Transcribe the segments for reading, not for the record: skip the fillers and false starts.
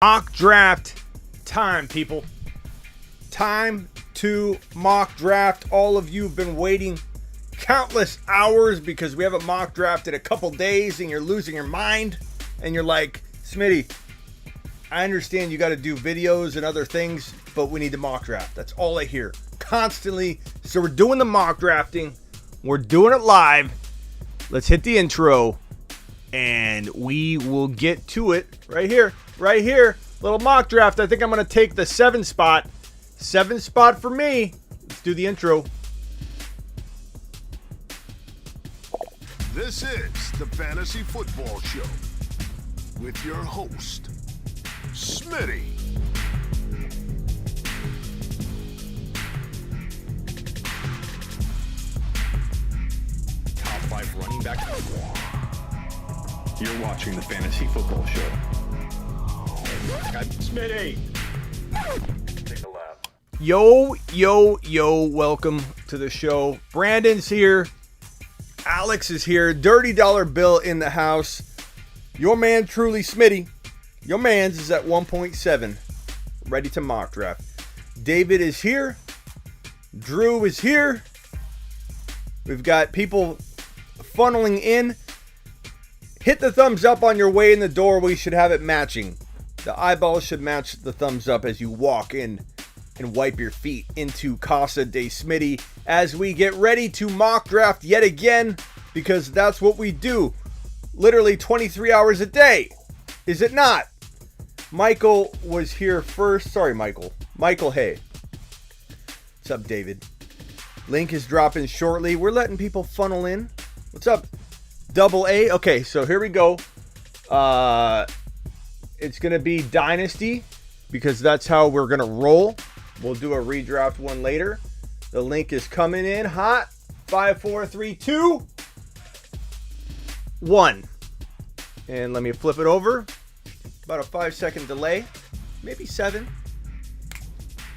Mock draft time, people. Time to mock draft. All of you have been waiting countless hours because we haven't mock drafted a couple days and you're losing your mind. And you're like, Smitty, I understand you got to do videos and other things, but we need to mock draft. That's all I hear constantly. So we're doing the mock drafting. We're doing it live. Let's hit the intro and we will get to it right here. Right here, little mock draft. I think I'm going to take the 7 spot. 7 spot for me. Let's do the intro. This is the Fantasy Football Show with your host, Smitty. Top 5 running back. You're watching the Fantasy Football Show. Smitty. Take a lap. Yo, welcome to the show. Brandon's here. Alex is here. Dirty Dollar Bill in the house. Your man, truly, Smitty. Your man's is at 1.7. Ready to mock draft. David is here. Drew is here. We've got people funneling in. Hit the thumbs up on your way in the door. We should have it matching. The eyeballs should match the thumbs up as you walk in and wipe your feet into Casa de Smitty as we get ready to mock draft yet again, because that's what we do literally 23 hours a day. Is it not? Michael was here first. Sorry, Michael. Michael, hey. What's up, David? Link is dropping shortly. We're letting people funnel in. What's up? Double A. Okay, so here we go. It's going to be Dynasty because that's how we're going to roll. We'll do a redraft one later. The link is coming in hot. 5, 4, 3, 2, 1. And let me flip it over. About a 5-second delay. Maybe 7.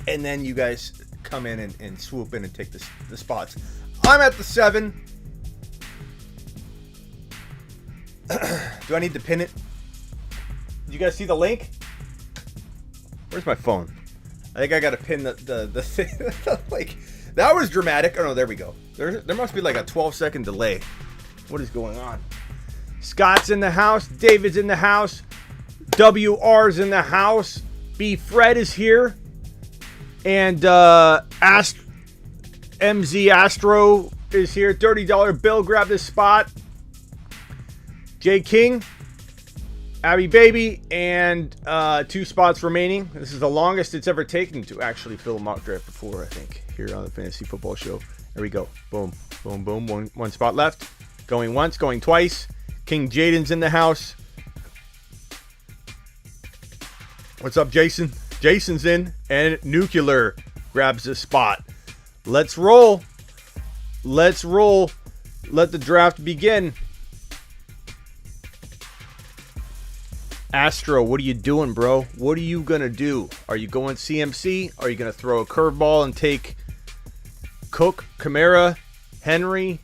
And then you guys come in and swoop in and take the spots. I'm at the 7. Do I need to pin it? Did you guys see the link? Where's my phone? I think I got to pin the thing. Like, that was dramatic. Oh no, there we go. There must be like a 12-second delay. What is going on? Scott's in the house. David's in the house. WR's in the house. B Fred is here. And MZ Astro is here. Dirty Dollar Bill grabbed his spot. J King, Abby Baby, and 2 spots remaining. This is the longest it's ever taken to actually fill a mock draft before, I think, here on the Fantasy Football Show. There we go. Boom, boom, boom. One spot left. Going once, going twice. King Jaden's in the house. What's up, Jason? Jason's in, and Nuclear grabs a spot. Let's roll. Let's roll. Let the draft begin. Astro, what are you doing, bro? What are you going to do? Are you going CMC? Are you going to throw a curveball and take Cook, Kamara, Henry?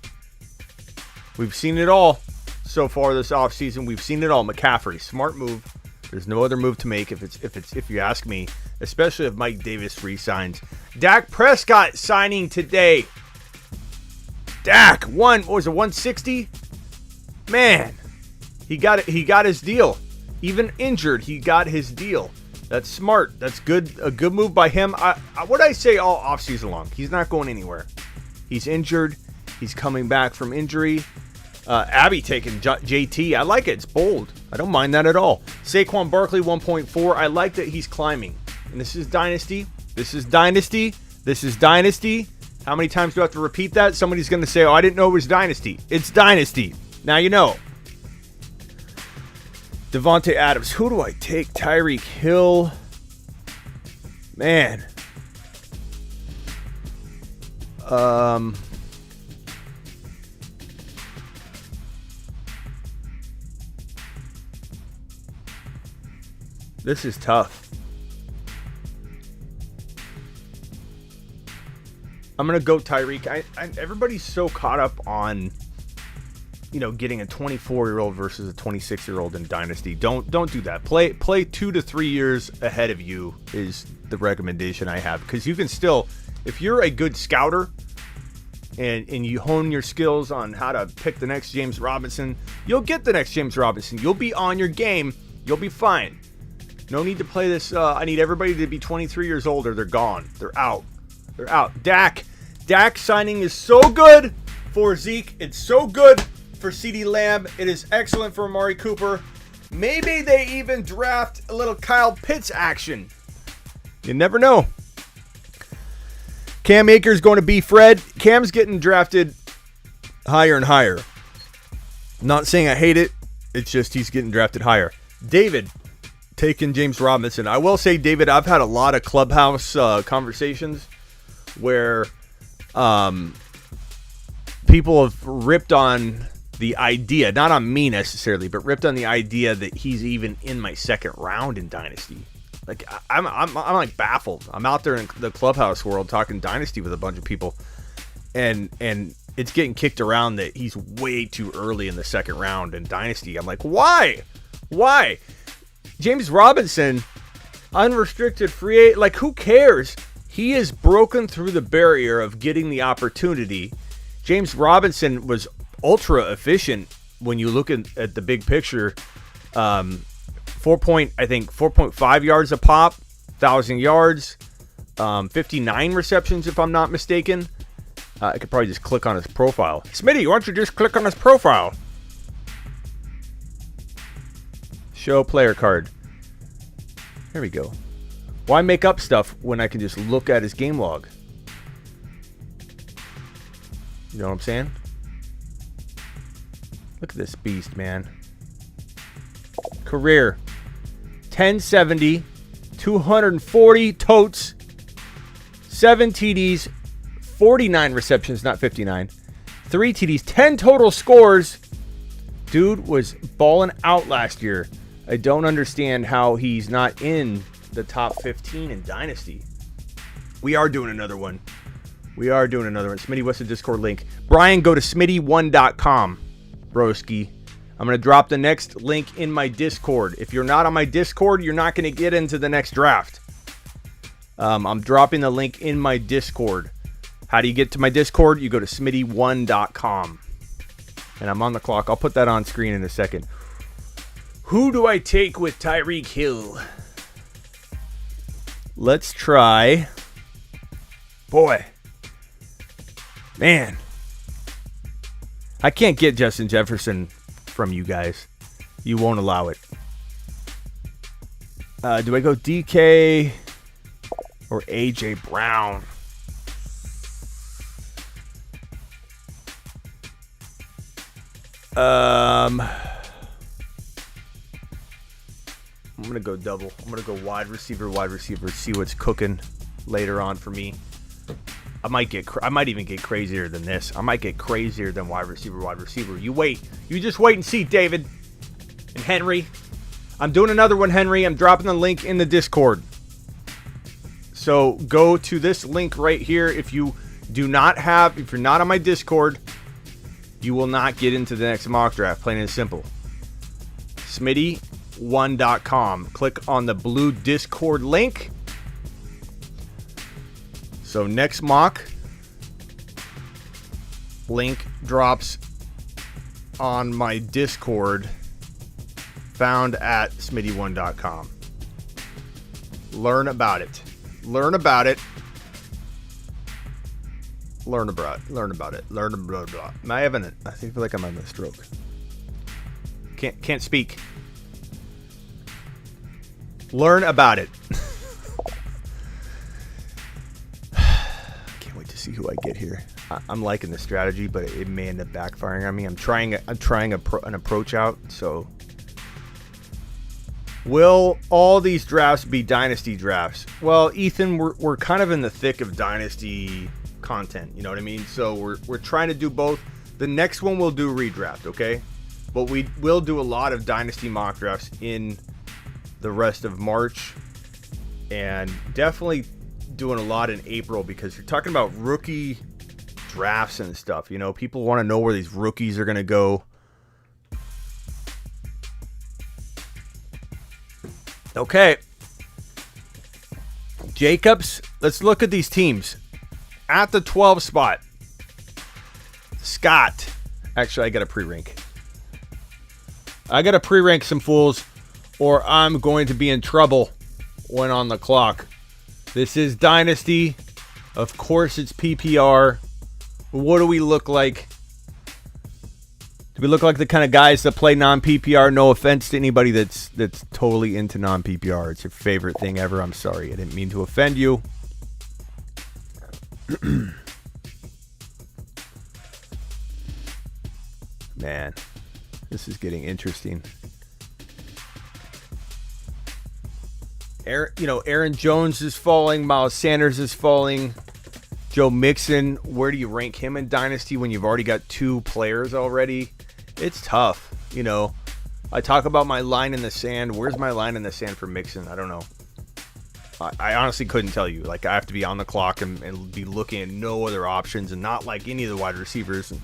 We've seen it all so far this offseason. We've seen it all. McCaffrey, smart move. There's no other move to make if you ask me, especially if Mike Davis re-signs. Dak Prescott signing today. Dak, what was it, 160? Man, he got his deal. Even injured, he got his deal. That's smart. That's good. A good move by him. What I say all offseason long, he's not going anywhere. He's injured. He's coming back from injury. Abby taking JT. I like it. It's bold. I don't mind that at all. Saquon Barkley 1.4. I like that he's climbing. And this is Dynasty. This is Dynasty. This is Dynasty. How many times do I have to repeat that? Somebody's going to say, oh, I didn't know it was Dynasty. It's Dynasty. Now you know. Devontae Adams. Who do I take? Tyreek Hill. Man. This is tough. I'm going to go Tyreek. Everybody's so caught up on getting a 24-year-old versus a 26-year-old in Dynasty. Don't do that. Play 2 to 3 years ahead of you is the recommendation I have, because you can still, if you're a good scouter and you hone your skills on how to pick the next James Robinson, you'll get the next James Robinson. You'll be on your game. You'll be fine. No need to play this. I need everybody to be 23 years old or they're gone. They're out. They're out. Dak signing is so good for Zeke. It's so good for CeeDee Lamb. It is excellent for Amari Cooper. Maybe they even draft a little Kyle Pitts action. You never know. Cam Akers going to be Fred. Cam's getting drafted higher and higher. Not saying I hate it. It's just he's getting drafted higher. David taking James Robinson. I will say, David, I've had a lot of clubhouse conversations where people have ripped on the idea, not on me necessarily, but ripped on the idea that he's even in my second round in Dynasty. Like, I'm like baffled. I'm out there in the clubhouse world talking Dynasty with a bunch of people, and it's getting kicked around that he's way too early in the second round in Dynasty. I'm like, why? James Robinson, unrestricted free agent, like, who cares? He has broken through the barrier of getting the opportunity. James Robinson was ultra efficient when you look at the big picture. 4.5 yards a pop, 1,000 yards, 59 receptions if I'm not mistaken. I could probably just click on his profile. Smitty, why don't you just click on his profile? Show player card. There we go. Why make up stuff when I can just look at his game log? You know what I'm saying? Look at this beast, man. Career 1070, 240 totes, 7 TDs, 49 receptions, not 59, 3 TDs, 10 total scores. Dude was balling out last year. I don't understand how he's not in the top 15 in Dynasty. We are doing another one. Smitty, what's the Discord link? Brian, go to smitty1.com, broski. I'm going to drop the next link in my Discord. If you're not on my Discord, you're not going to get into the next draft. I'm dropping the link in my Discord. How do you get to my Discord? You go to smitty1.com. And I'm on the clock. I'll put that on screen in a second. Who do I take with Tyreek Hill? Let's try. Boy. Man. I can't get Justin Jefferson from you guys. You won't allow it. Do I go DK or AJ Brown? I'm gonna go double. I'm gonna go wide receiver, see what's cooking later on for me. I might even get crazier than this. I might get crazier than wide receiver. You wait. You just wait and see, David. And Henry. I'm doing another one, Henry. I'm dropping the link in the Discord. So go to this link right here. If you're not on my Discord, you will not get into the next mock draft, plain and simple. Smitty1.com. Click on the blue Discord link. So next mock link drops on my Discord, found at smitty1.com. Learn about it. Learn about it. Am I having it? I feel like I'm having a stroke. Can't speak. Learn about it. Can't wait to see who I get here. I'm liking the strategy, but it may end up backfiring on me. I'm trying an approach out. So, will all these drafts be dynasty drafts? Well, Ethan, we're kind of in the thick of dynasty content. You know what I mean? So we're trying to do both. The next one we'll do redraft, okay? But we will do a lot of dynasty mock drafts in the rest of March, and definitely doing a lot in April, because you're talking about rookie drafts and stuff. You know, people want to know where these rookies are going to go. Okay. Jacobs, let's look at these teams. At the 12 spot, Scott. Actually, I got to pre-rank. I got to pre-rank some fools, or I'm going to be in trouble when on the clock. This is Dynasty. Of course, it's PPR. What do we look like? Do we look like the kind of guys that play non-PPR? No offense to anybody that's totally into non-PPR. It's your favorite thing ever. I'm sorry. I didn't mean to offend you. Man, this is getting interesting. Aaron Jones is falling. Miles Sanders is falling. Joe Mixon, where do you rank him in Dynasty when you've already got 2 players already? It's tough. I talk about my line in the sand. Where's my line in the sand for Mixon? I don't know. I honestly couldn't tell you. I have to be on the clock and be looking at no other options and not like any of the wide receivers. And,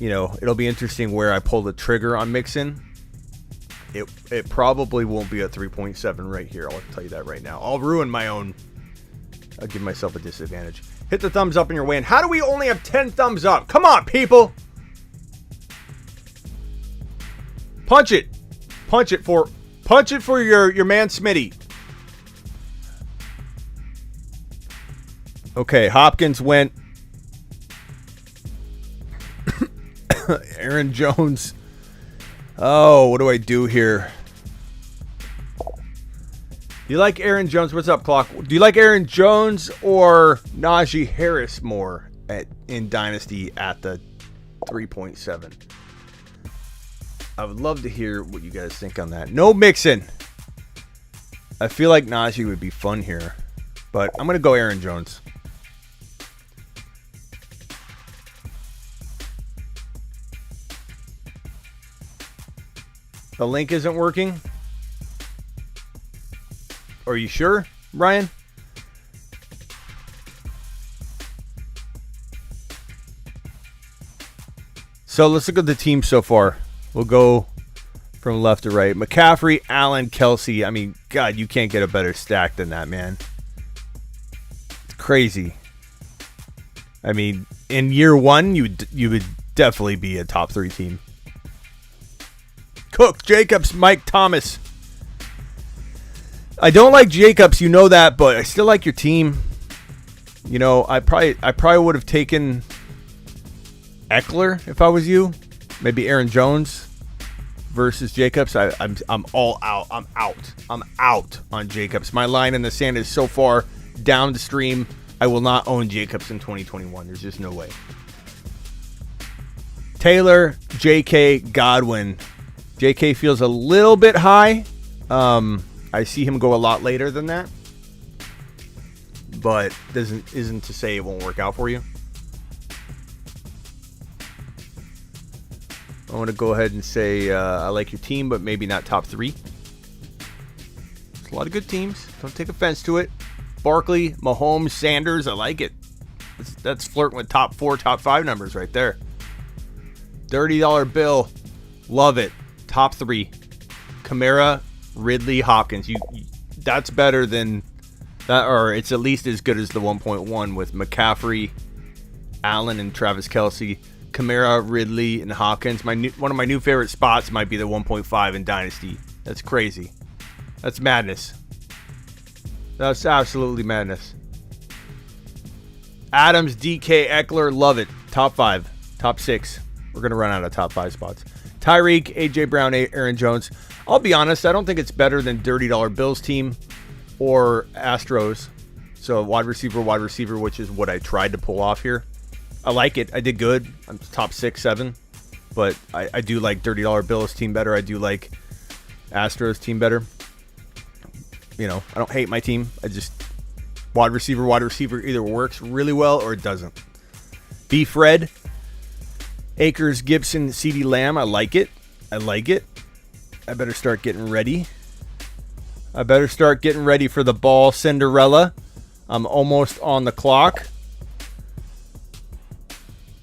it'll be interesting where I pull the trigger on Mixon. It probably won't be a 3.7 right here. I'll tell you that right now. I'll ruin my own. I'll give myself a disadvantage. Hit the thumbs up on your way in. How do we only have 10 thumbs up? Come on, people. Punch it. Punch it for your man Smitty. Okay, Hopkins went. Aaron Jones. Oh, what do I do here? Do you like Aaron Jones? What's up, Clock? Do you like Aaron Jones or Najee Harris more in Dynasty at the 3.7? I would love to hear what you guys think on that. No Mixon. I feel like Najee would be fun here, but I'm going to go Aaron Jones. The link isn't working? Are you sure, Ryan? So let's look at the team so far. We'll go from left to right. McCaffrey, Allen, Kelsey. I mean, God, you can't get a better stack than that, man. It's crazy. I mean, in year one, you would definitely be a top 3 team. Cook, Jacobs, Mike Thomas. I don't like Jacobs, you know that, but I still like your team. I probably would have taken Eckler if I was you. Maybe Aaron Jones versus Jacobs. I'm all out. I'm out on Jacobs. My line in the sand is so far downstream. I will not own Jacobs in 2021. There's just no way. Taylor, JK, Godwin. JK feels a little bit high. I see him go a lot later than that, but isn't to say it won't work out for you. I want to go ahead and say I like your team, but maybe not top 3. There's a lot of good teams. Don't take offense to it. Barkley, Mahomes, Sanders. I like it. That's flirting with top 4, top 5 numbers right there. $30 bill. Love it. Top 3. Kamara, Ridley, Hopkins. That's better than that, or it's at least as good as the 1.1 with McCaffrey, Allen, and Travis Kelce. Kamara, Ridley, and Hopkins. One of my new favorite spots might be the 1.5 in Dynasty. That's crazy. That's madness. That's absolutely madness. Adams, DK, Eckler, love it. Top 5, top 6. We're going to run out of top 5 spots. Tyreek, AJ Brown, Aaron Jones. I'll be honest, I don't think it's better than $30 Bills team or Astros. So wide receiver, which is what I tried to pull off here. I like it. I did good. I'm top 6, 7. But I do like $30 Bills team better. I do like Astros team better. I don't hate my team. I just wide receiver either works really well or it doesn't. B. Fred, Akers, Gibson, CeeDee Lamb. I like it. I better start getting ready. For the ball Cinderella. I'm almost on the clock.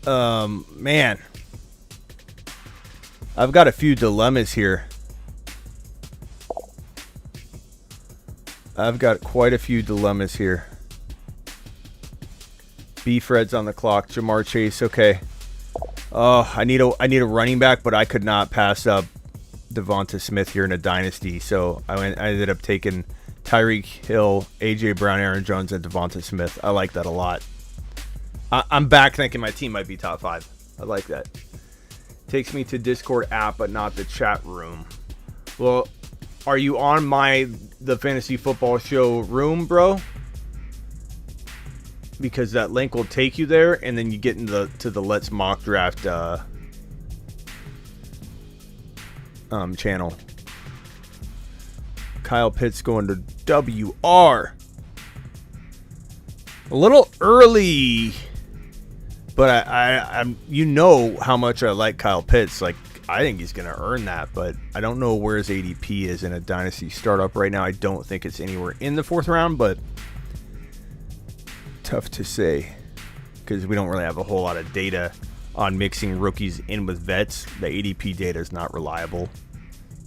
Man. I've got a few dilemmas here. I've got quite a few dilemmas here. B. Fred's on the clock. Jamar Chase. Okay. Oh, I need a running back, but I could not pass up Devonta Smith here in a dynasty. So I ended up taking Tyreek Hill, A.J. Brown, Aaron Jones, and Devonta Smith. I like that a lot. I'm back thinking my team might be top 5. I like that. Takes me to Discord app, but not the chat room. Well, are you on the Fantasy Football Show room, bro? Because that link will take you there, and then you get to the Let's Mock Draft channel. Kyle Pitts going to WR. A little early, but I'm you know how much I like Kyle Pitts. Like, I think he's going to earn that, but I don't know where his ADP is in a dynasty startup right now. I don't think it's anywhere in the 4th round, but tough to say because we don't really have a whole lot of data on mixing rookies in with vets. The ADP data is not reliable,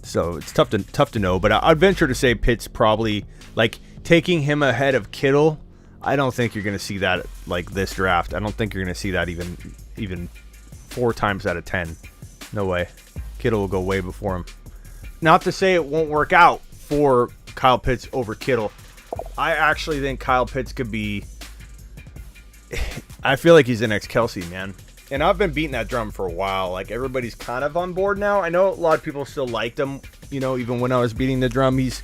so it's tough to know. But I'd venture to say Pitts probably, like, taking him ahead of Kittle. I don't think you're going to see that like this draft. I don't think you're going to see that even 4 times out of 10. No way. Kittle will go way before him. Not to say it won't work out for Kyle Pitts over Kittle. I actually think Kyle Pitts could be... I feel like he's the next Kelsey, man. And I've been beating that drum for a while. Like, everybody's kind of on board now. I know a lot of people still liked him, even when I was beating the drum. He's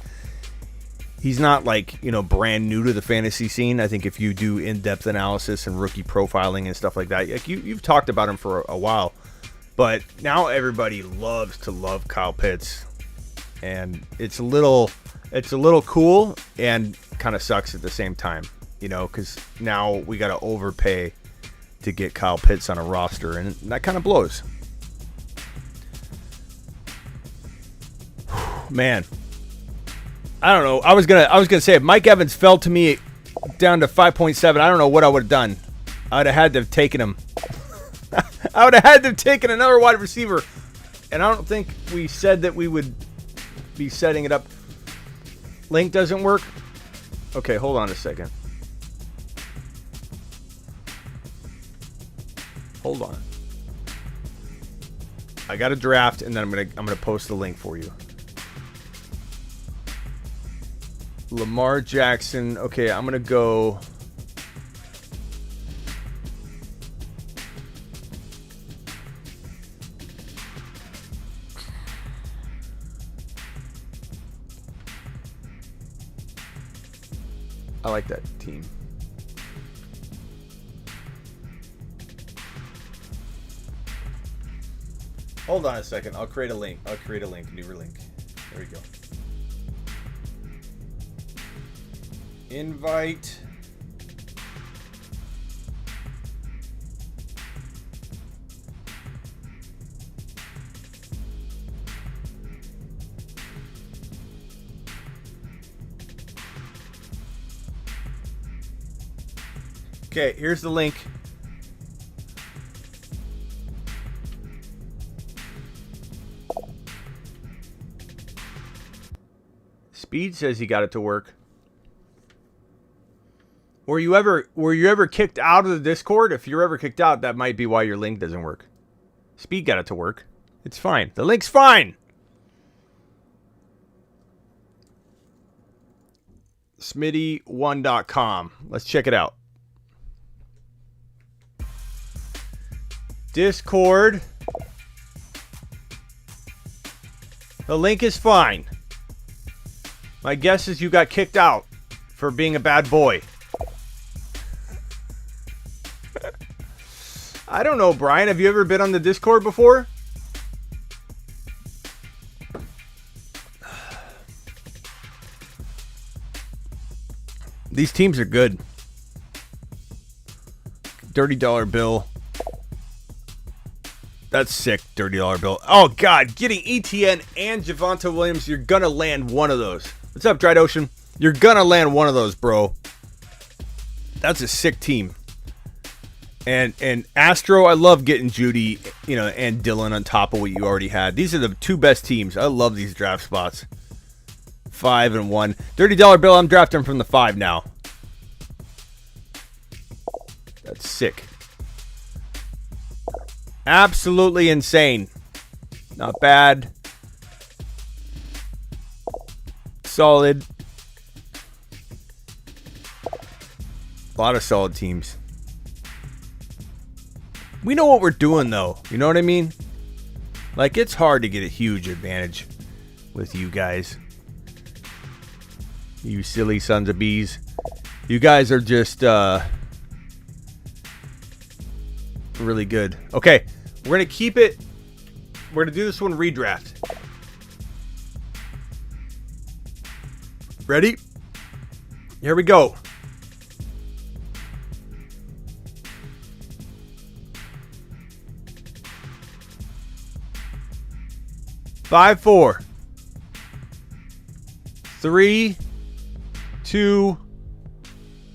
not, like, brand new to the fantasy scene. I think if you do in-depth analysis and rookie profiling and stuff like that, like you've talked about him for a while. But now everybody loves to love Kyle Pitts. And it's a little cool and kind of sucks at the same time, because now we got to overpay to get Kyle Pitts on a roster, and that kind of blows. Man, I don't know. I was gonna say if Mike Evans fell to me down to 5.7, I don't know what I would have done. I'd have had to have taken him. I would have had to have taken another wide receiver, and I don't think we said that we would be setting it up. Link doesn't work. Okay, hold on a second. Hold on. I got a draft, and then I'm gonna post the link for you. Lamar Jackson. Okay, I'm gonna go. I like that team. Hold on a second. I'll create a link. New link. There we go. Invite. Okay, here's the link. Speed says he got it to work. Were you ever kicked out of the Discord? If you're ever kicked out, that might be why your link doesn't work. Speed got it to work. It's fine. The link's fine. Smitty1.com. Let's check it out. Discord. The link is fine. My guess is you got kicked out for being a bad boy. I don't know, Brian. Have you ever been on the Discord before? These teams are good. Dirty Dollar Bill. That's sick, Dirty Dollar Bill. Oh, God. Getting ETN and Javonte Williams, you're going to land one of those. What's up, Dried Ocean? You're going to land one of those, bro. That's a sick team. And Astro, I love getting Judy, and Dylan on top of what you already had. These are the two best teams. I love these draft spots. 5-1. $30 bill, I'm drafting from the 5 now. That's sick. Absolutely insane. Not bad. Solid. A lot of solid teams. We know what we're doing, though. You know what I mean? Like, it's hard to get a huge advantage with you guys. You silly sons of bees. You guys are just really good. Okay, we're going to keep it. We're going to do this one redraft. Ready? Here we go. Five, 4, 3, 2.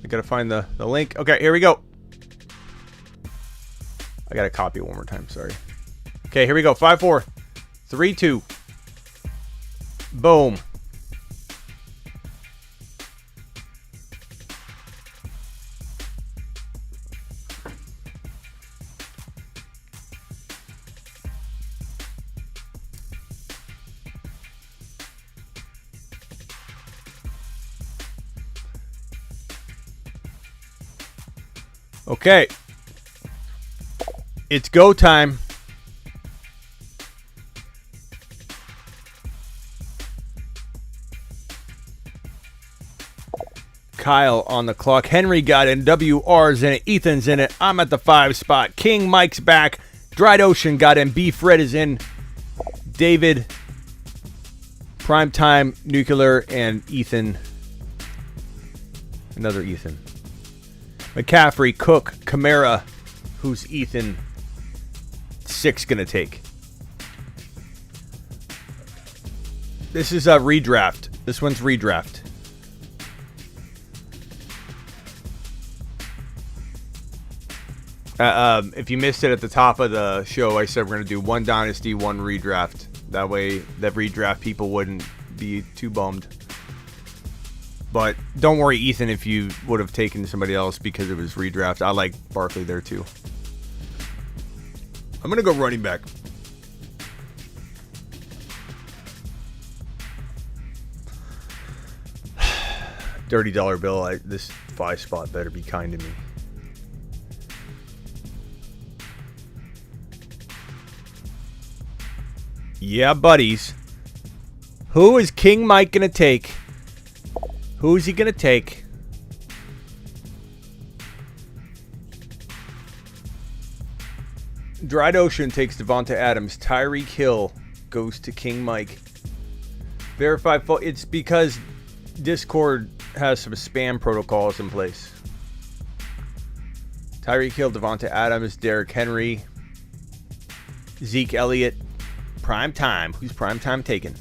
I gotta find the link. Okay, here we go. I gotta copy it one more time. Sorry. Okay, here we go. 5, 4, 3, 2. Boom. Okay. It's go time. Kyle on the clock. Henry got in. WR's in it. Ethan's in it. I'm at the 5 spot. King Mike's back. Dried Ocean got in. B Fred is in. David, Primetime, Nuclear, and Ethan. Another Ethan. McCaffrey, Cook, Kamara. Who's Ethan 6 gonna take? This is a redraft. This one's redraft. If you missed it at the top of the show, I said we're gonna do one Dynasty, one redraft. That way, the redraft people wouldn't be too bummed. But don't worry, Ethan, if you would have taken somebody else because it was redraft. I like Barkley there too. I'm going to go running back. $30 bill. This 5 spot better be kind to me. Yeah, buddies. Who is King Mike going to take? Who's he going to take? Dried Ocean takes Devonta Adams. Tyreek Hill goes to King Mike. Verified. It's because Discord has some spam protocols in place. Tyreek Hill, Devonta Adams, Derrick Henry, Zeke Elliott. Prime time. Who's prime time taken?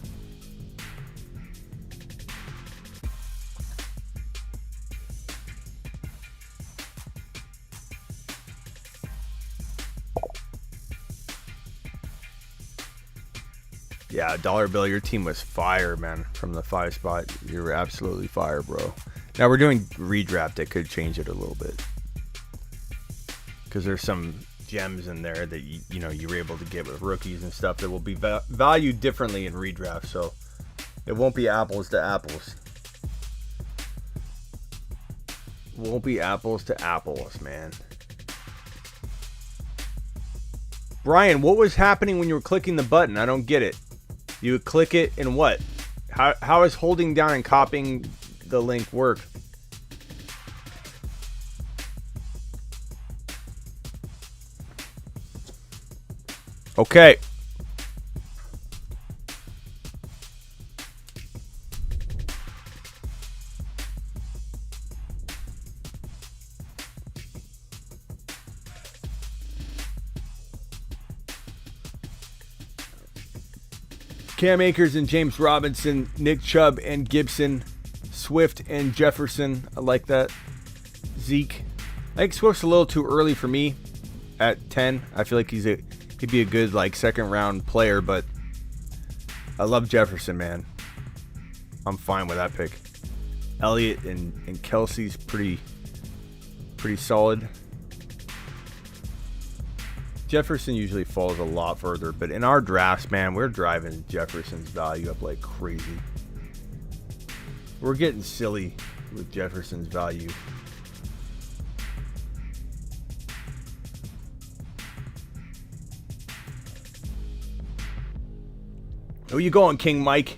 Yeah, dollar bill, your team was fire, man. From the 5 spot, you were absolutely fire, bro. Now we're doing redraft that could change it a little bit, because there's some gems in there that you know you were able to get with rookies and stuff that will be valued differently in redraft. So it won't be apples to apples. Won't be apples to apples, man. Brian, what was happening when you were clicking the button? I don't get it. You would click it and what? How is holding down and copying the link work? Okay. Cam Akers and James Robinson, Nick Chubb and Gibson, Swift and Jefferson. I like that. Zeke. I think Swift's a little too early for me at 10. I feel like he'd be a good like second round player, but I love Jefferson, man. I'm fine with that pick. Elliott and Kelsey's pretty solid. Jefferson usually falls a lot further, but in our drafts, man, we're driving Jefferson's value up like crazy. We're getting silly with Jefferson's value. Who you going, King Mike?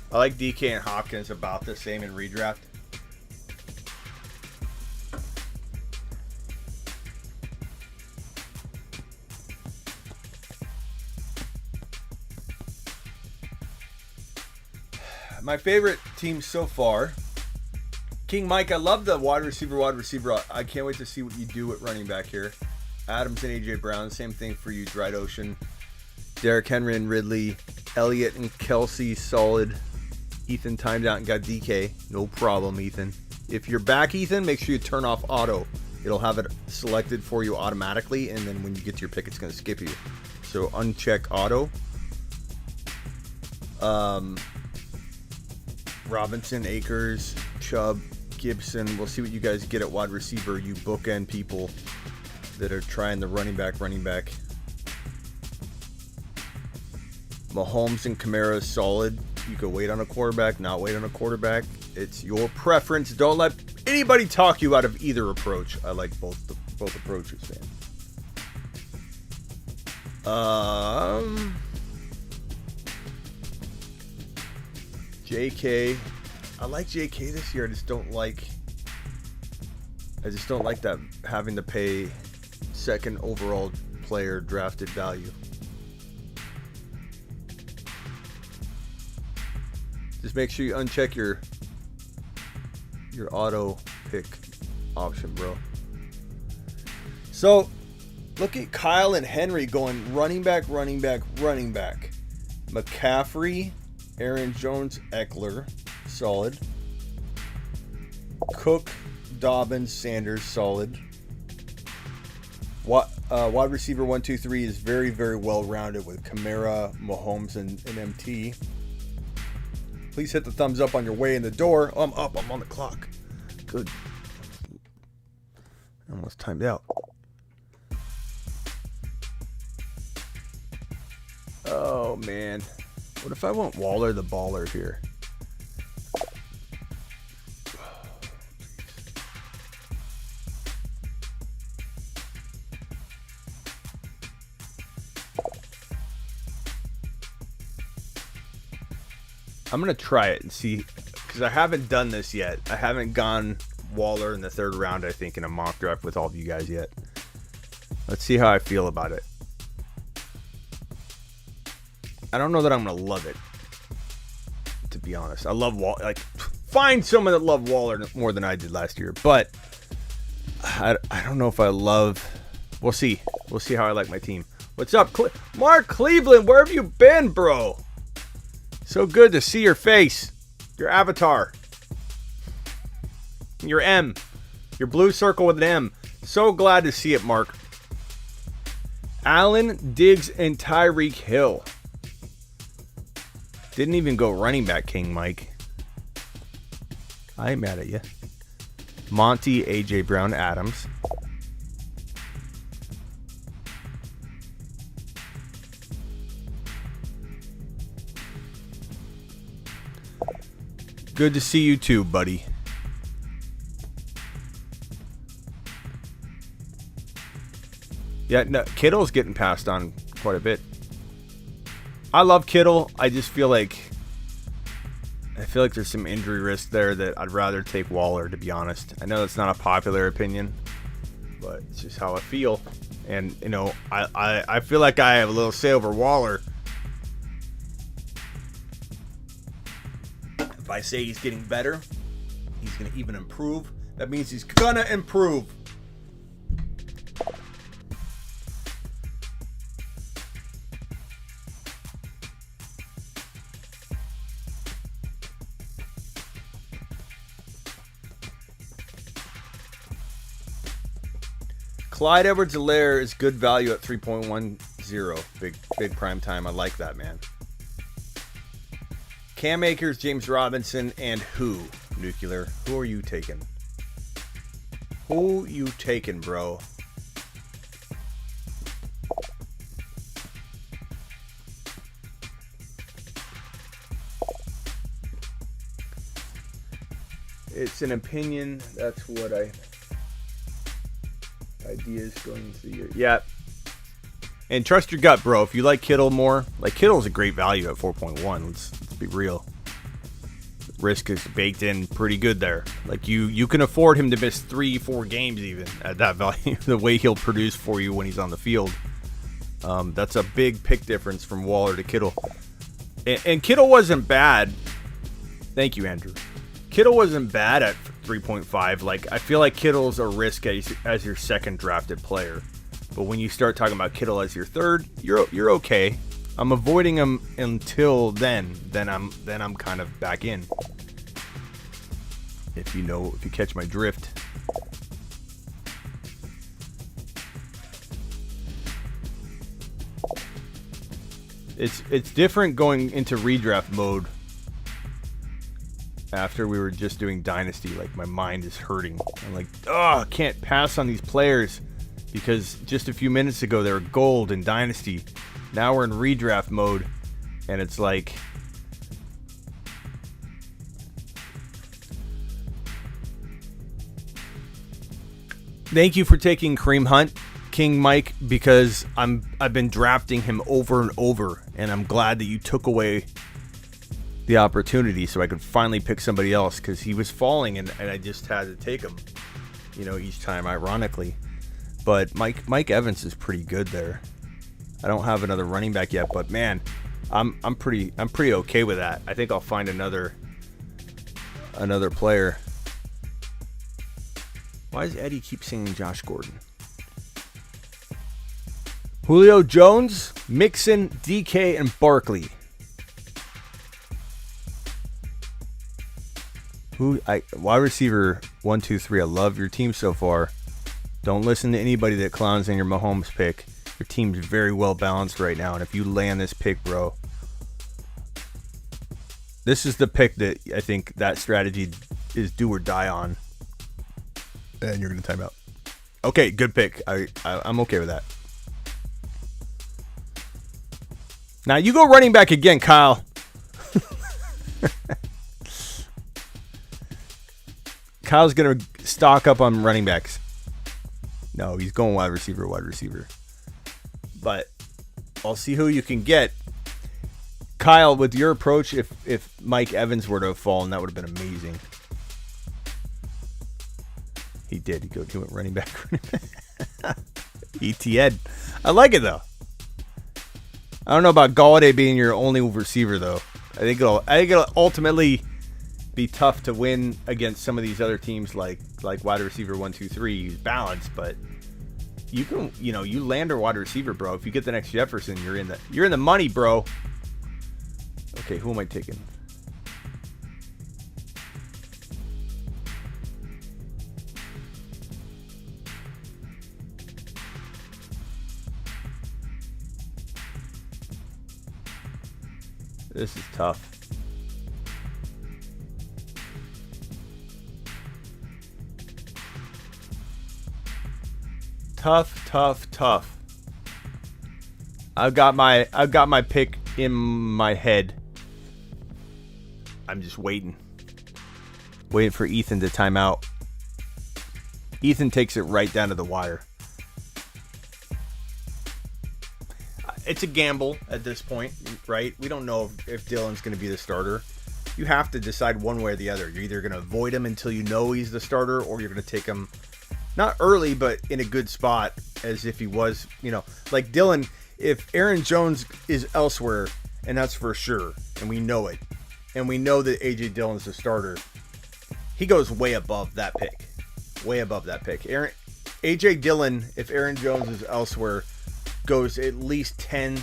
I like DK and Hopkins about the same in redraft. My favorite team so far, King Mike. I love the wide receiver. I can't wait to see what you do at running back here. Adams and AJ Brown, same thing for you. Dried Ocean, Derrick Henry and Ridley, Elliott and Kelsey, solid. Ethan timed out and got DK. No problem, Ethan. If you're back, Ethan, make sure you turn off auto. It'll have it selected for you automatically, and then when you get to your pick, it's going to skip you. So uncheck auto. Robinson, Akers, Chubb, Gibson. We'll see what you guys get at wide receiver. You bookend people that are trying the running back. Mahomes and Kamara is solid. You could wait on a quarterback, not wait on a quarterback. It's your preference. Don't let anybody talk you out of either approach. I like both approaches, man. JK. I like JK this year. I just don't like that having to pay second overall player drafted value. Just make sure you uncheck your auto pick option, bro. So, look at Kyle and Henry going running back. McCaffrey, Aaron Jones, Eckler, solid. Cook, Dobbins, Sanders, solid. Wide receiver 1, 2, 3 is very, very well rounded with Kamara, Mahomes, and MT. Please hit the thumbs up on your way in the door. Oh, I'm up. I'm on the clock. Good. Almost timed out. Oh, man. What if I want Waller the baller here? I'm going to try it and see, because I haven't done this yet. I haven't gone Waller in the third round, I think, in a mock draft with all of you guys yet. Let's see how I feel about it. I don't know that I'm going to love it, to be honest. I love Waller. Like, find someone that loved Waller more than I did last year, but I don't know if I love... We'll see. We'll see how I like my team. What's up, Mark Cleveland? Where have you been, bro? So good to see your face, your avatar, your M, your blue circle with an M. So glad to see it, Mark. Allen, Diggs, and Tyreek Hill. Didn't even go running back, King Mike. I ain't mad at you. Monty, AJ Brown, Adams. Good to see you too, buddy. Yeah, no, Kittle's getting passed on quite a bit. I love Kittle. I just feel like there's some injury risk there that I'd rather take Waller, to be honest. I know that's not a popular opinion, but it's just how I feel. And, you know, I feel like I have a little say over Waller. If I say he's getting better, he's going to even improve. That means he's going to improve. Clyde Edwards-Helaire is good value at 3.10. Big prime time. I like that, man. Cam Akers, James Robinson, and who? Nuclear. Who are you taking? Who you taking, bro? It's an opinion. That's what ideas going into the year. Yeah. And trust your gut, bro. If you like Kittle more, like Kittle's a great value at 4.1. Let's be real. Risk is baked in pretty good there. Like you can afford him to miss 3-4 games even at that value. The way he'll produce for you when he's on the field. That's a big pick difference from Waller to Kittle. And Kittle wasn't bad. Thank you, Andrew. Kittle wasn't bad at 3.5. Like, I feel like Kittle's a risk as your second drafted player. But when you start talking about Kittle as your third, you're okay. I'm avoiding him until then. Then I'm kind of back in. If you catch my drift. It's different going into redraft mode. After we were just doing Dynasty, like my mind is hurting. I'm like, I can't pass on these players because just a few minutes ago they were gold in Dynasty. Now we're in redraft mode, and it's like, thank you for taking Kareem Hunt, King Mike, because I've been drafting him over and over, and I'm glad that you took away the opportunity so I could finally pick somebody else because he was falling and I just had to take him, each time, ironically. But Mike Evans is pretty good there. I don't have another running back yet, but man, I'm pretty okay with that. I think I'll find another player. Why does Eddie keep singing Josh Gordon? Julio Jones, Mixon, DK, and Barkley. Wide receiver 1, 2, 3. I love your team so far. Don't listen to anybody that clowns on your Mahomes pick. Your team's very well balanced right now, and if you land this pick, bro, this is the pick that I think that strategy is do or die on. And you're gonna time out. Okay, good pick. I'm okay with that. Now you go running back again, Kyle. Kyle's going to stock up on running backs. No, he's going wide receiver. But I'll see who you can get. Kyle, with your approach, if Mike Evans were to have fallen, that would have been amazing. He did. He went running back. ETN. I like it, though. I don't know about Galladay being your only receiver, though. I think it'll ultimately be tough to win against some of these other teams like wide receiver 1, 2, 3. Use balance, but you can you land a wide receiver, bro. If you get the next Jefferson, you're in the money, bro. Okay, who am I taking? This is tough. Tough. I've got my pick in my head. I'm just waiting for Ethan to time out. Ethan takes it right down to the wire. It's a gamble at this point, right? We don't know if Dylan's going to be the starter. You have to decide one way or the other. You're either going to avoid him until you know he's the starter, or you're going to take him not early, but in a good spot as if he was, like Dylan. If Aaron Jones is elsewhere, and that's for sure, and we know it, and we know that A.J. Dillon's the starter, he goes way above that pick. A.J. Dillon, if Aaron Jones is elsewhere, goes at least 10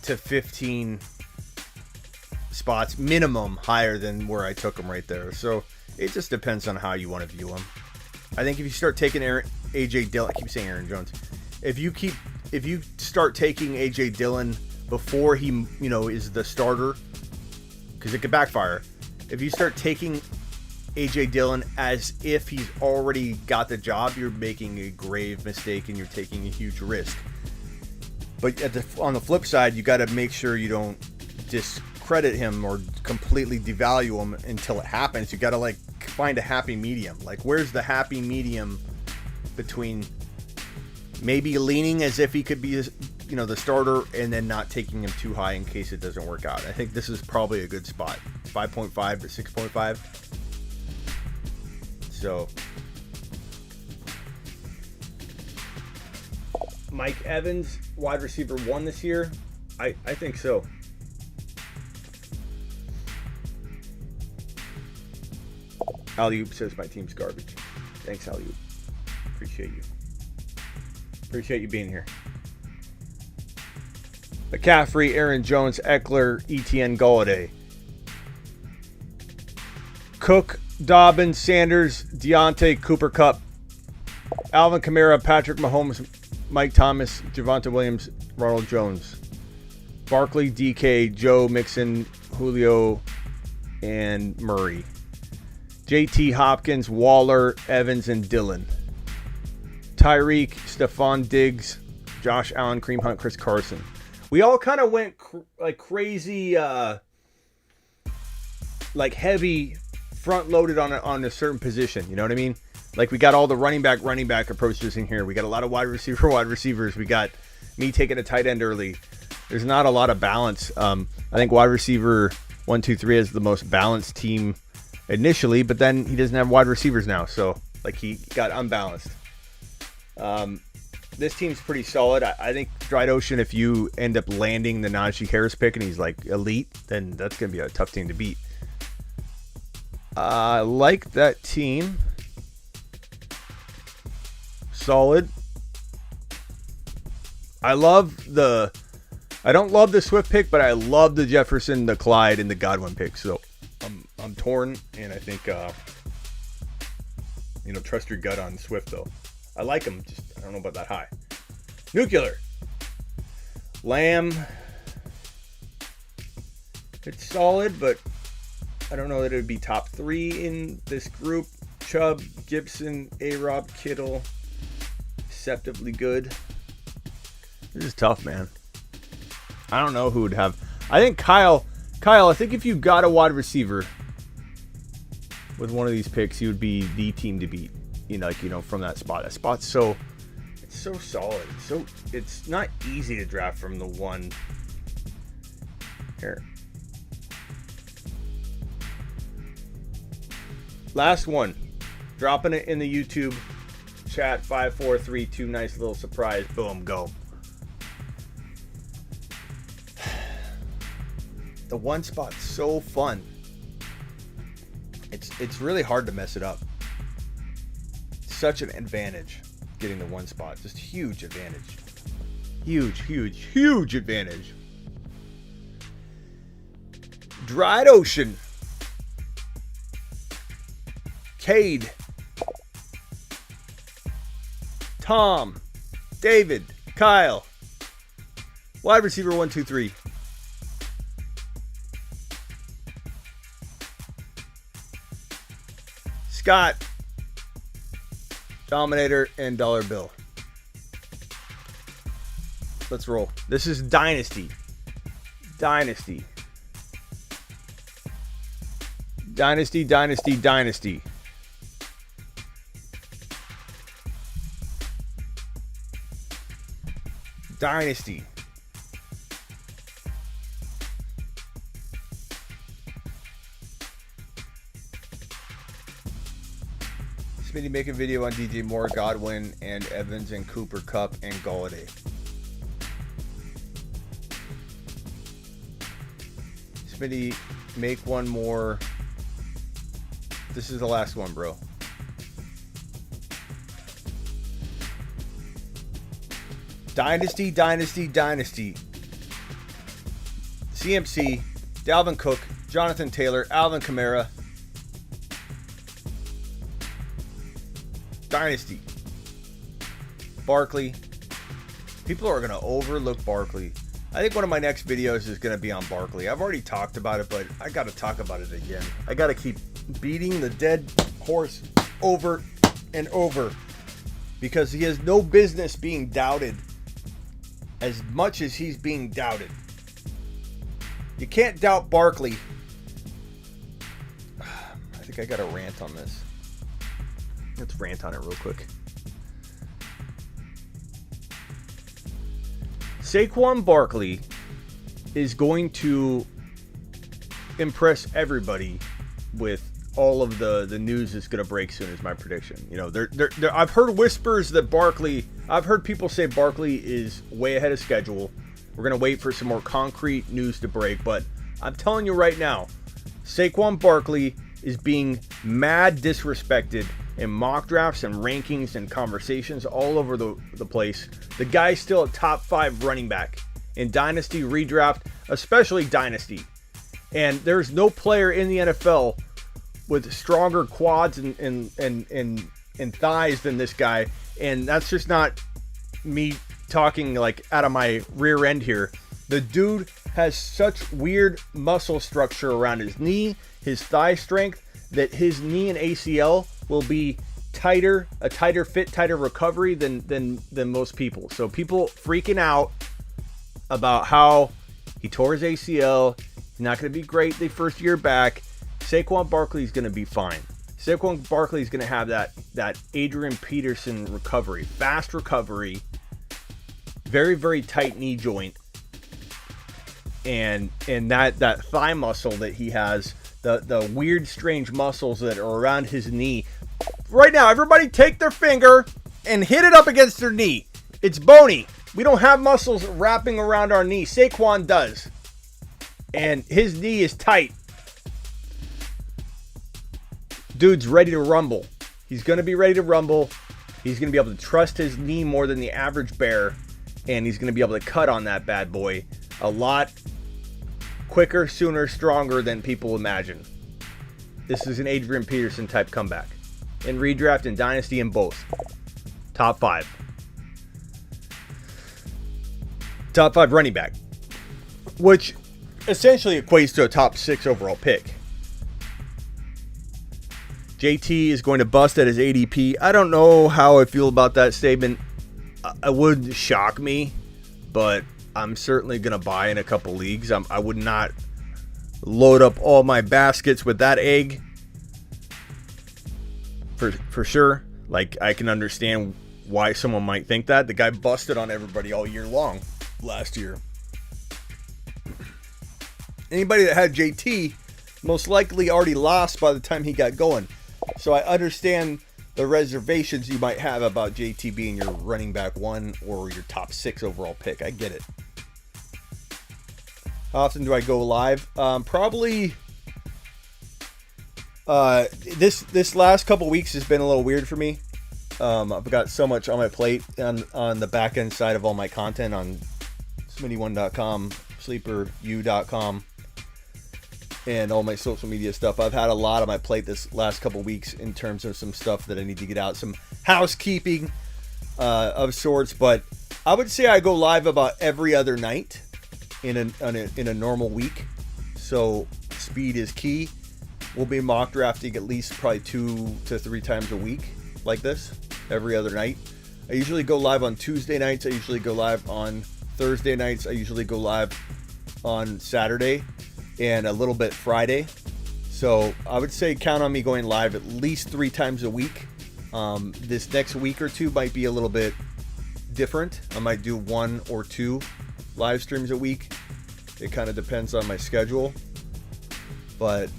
to 15 spots minimum higher than where I took him right there. So it just depends on how you want to view him. I think if you start taking AJ Dillon, I keep saying Aaron Jones. If you start taking AJ Dillon before he, is the starter, because it could backfire. If you start taking AJ Dillon as if he's already got the job, you're making a grave mistake and you're taking a huge risk. But on the flip side, you got to make sure you don't discredit him or completely devalue him until it happens. You got to find a happy medium. Where's the happy medium between maybe leaning as if he could be, the starter, and then not taking him too high in case it doesn't work out. I think this is probably a good spot, 5.5 to 6.5. So, Mike Evans, wide receiver 1 this year? I think so. Alley-oop says my team's garbage. Thanks, Alley-oop. Appreciate you. Appreciate you being here. McCaffrey, Aaron Jones, Eckler, Etienne, Galladay. Cook, Dobbins, Sanders, Deontay, Cooper Kupp, Alvin Kamara, Patrick Mahomes, Mike Thomas, Javonte Williams, Ronald Jones. Barkley, DK, Joe Mixon, Julio, and Murray. JT Hopkins, Waller, Evans, and Dillon. Tyreek, Stephon Diggs, Josh Allen, Kareem Hunt, Chris Carson. We all kind of went crazy, heavy front-loaded on a certain position. You know what I mean? We got all the running back approaches in here. We got a lot of wide receivers. We got me taking a tight end early. There's not a lot of balance. I think wide receiver 1, 2, 3 is the most balanced team initially, but then he doesn't have wide receivers now, so he got unbalanced. This team's pretty solid. I think Dried Ocean, if you end up landing the Najee Harris pick and he's elite, then that's going to be a tough team to beat. I like that team. Solid. I don't love the Swift pick, but I love the Jefferson, the Clyde, and the Godwin pick. So I'm torn, and I think trust your gut on Swift though. I like him, just I don't know about that high. Nuclear. Lamb. It's solid, but I don't know that it would be top 3 in this group. Chubb, Gibson, A-Rob, Kittle. Deceptively good. This is tough, man. I don't know who would have. I think Kyle, I think if you got a wide receiver with one of these picks, you would be the team to beat. From that spot. That spot's so solid. It's not easy to draft from the one. Here. Last one. Dropping it in the YouTube chat. 5, 4, 3, 2. Nice little surprise. Boom. Go. The one spot's so fun. It's really hard to mess it up. Such an advantage getting the one spot. Just huge advantage. Huge advantage. Dried Ocean. Cade. Tom. David. Kyle. Wide receiver 1, 2, 3. Scott. Dominator and Dollar Bill. Let's roll. This is Dynasty. Dynasty. Dynasty. Dynasty. Smitty, make a video on DJ Moore, Godwin, and Evans, and Cooper Kupp, and Galladay. Smitty, make one more. This is the last one, bro. Dynasty. CMC, Dalvin Cook, Jonathan Taylor, Alvin Kamara. Dynasty. Barkley. People are going to overlook Barkley. I think one of my next videos is going to be on Barkley. I've already talked about it, but I got to talk about it again. I got to keep beating the dead horse over and over because he has no business being doubted as much as he's being doubted. You can't doubt Barkley. I think I got a rant on this. Let's rant on it real quick. Saquon Barkley is going to impress everybody with all of the news that's going to break soon is my prediction. You know, I've heard whispers that I've heard people say Barkley is way ahead of schedule. We're going to wait for some more concrete news to break, but I'm telling you right now, Saquon Barkley is being mad disrespected in mock drafts and rankings and conversations all over the place. The guy's still a top 5 running back in Dynasty, Redraft, especially Dynasty. And there's no player in the NFL with stronger quads and thighs than this guy. And that's just not me talking like out of my rear end here. The dude has such weird muscle structure around his knee, his thigh strength, that his knee and ACL will be a tighter fit, tighter recovery than most people. So people freaking out about how he tore his ACL, he's not going to be great the first year back. Saquon Barkley is going to be fine. Saquon Barkley is going to have that Adrian Peterson recovery, fast recovery, very, very tight knee joint, and that thigh muscle that he has, the weird, strange muscles that are around his knee. Right now, everybody take their finger and hit it up against their knee. It's bony. We don't have muscles wrapping around our knee. Saquon does. And his knee is tight. Dude's ready to rumble. He's going to be ready to rumble. He's going to be able to trust his knee more than the average bear. And he's going to be able to cut on that bad boy a lot quicker, sooner, stronger than people imagine. This is an Adrian Peterson type comeback. In Redraft and Dynasty in both. Top 5. Top 5 running back. Which essentially equates to a top 6 overall pick. JT is going to bust at his ADP. I don't know how I feel about that statement. It would shock me, but I'm certainly going to buy in a couple leagues. I would not load up all my baskets with that egg. For sure. Like, I can understand why someone might think that. The guy busted on everybody all year long last year. Anybody that had JT most likely already lost by the time he got going. So I understand the reservations you might have about JT being your running back 1 or your top 6 overall pick. I get it. How often do I go live? Probably this last couple weeks has been a little weird for me. I've got so much on my plate on the back end side of all my content on Smitty1.com, SleeperU.com, and all my social media stuff. I've had a lot on my plate this last couple weeks in terms of some stuff that I need to get out, some housekeeping of sorts. But I would say I go live about every other night in a normal week. So speed is key. We'll be mock drafting at least probably 2 to 3 times a week like this, every other night. I usually go live on Tuesday nights. I usually go live on Thursday nights. I usually go live on Saturday and a little bit Friday. So I would say count on me going live at least 3 times a week. This next week or 2 might be a little bit different. I might do 1 or 2 live streams a week. It kind of depends on my schedule. But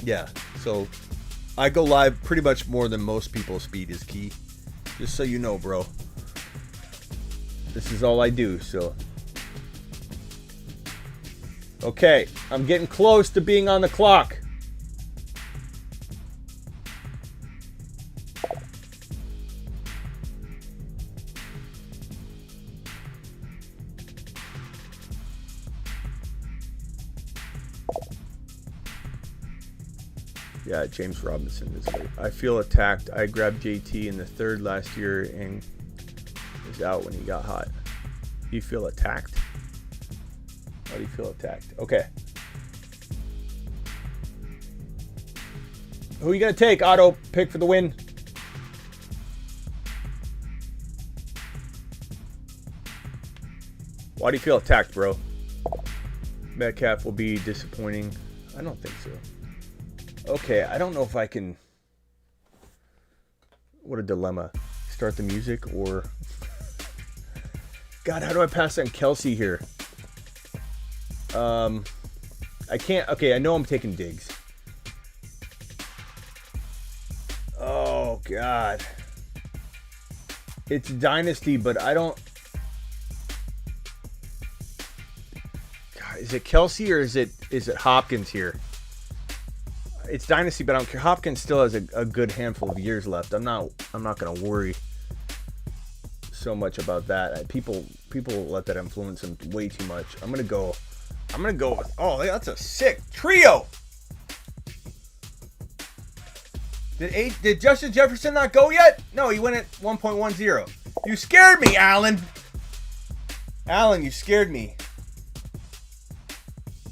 yeah, so I go live pretty much more than most people. Speed is key. Just so you know, bro. This is all I do, so. Okay, I'm getting close to being on the clock. Yeah, James Robinson is late. I feel attacked. I grabbed JT in the 3rd last year and was out when he got hot. You feel attacked? How do you feel attacked? Okay. Who are you going to take? Auto pick for the win. Why do you feel attacked, bro? Metcalf will be disappointing. I don't think so. Okay, I don't know if I can... What a dilemma. Start the music or... God, how do I pass on Kelsey here? I can't... Okay, I know I'm taking Diggs. Oh, God. It's Dynasty, but I don't... God, is it Kelsey or is it Hopkins here? It's Dynasty, but I don't care. Hopkins still has a good handful of years left. I'm not gonna worry so much about that. People let that influence him way too much. I'm gonna go with, oh, that's a sick trio. Did Justin Jefferson not go yet? No, he went at 1.10. You scared me, Allen. Allen, you scared me.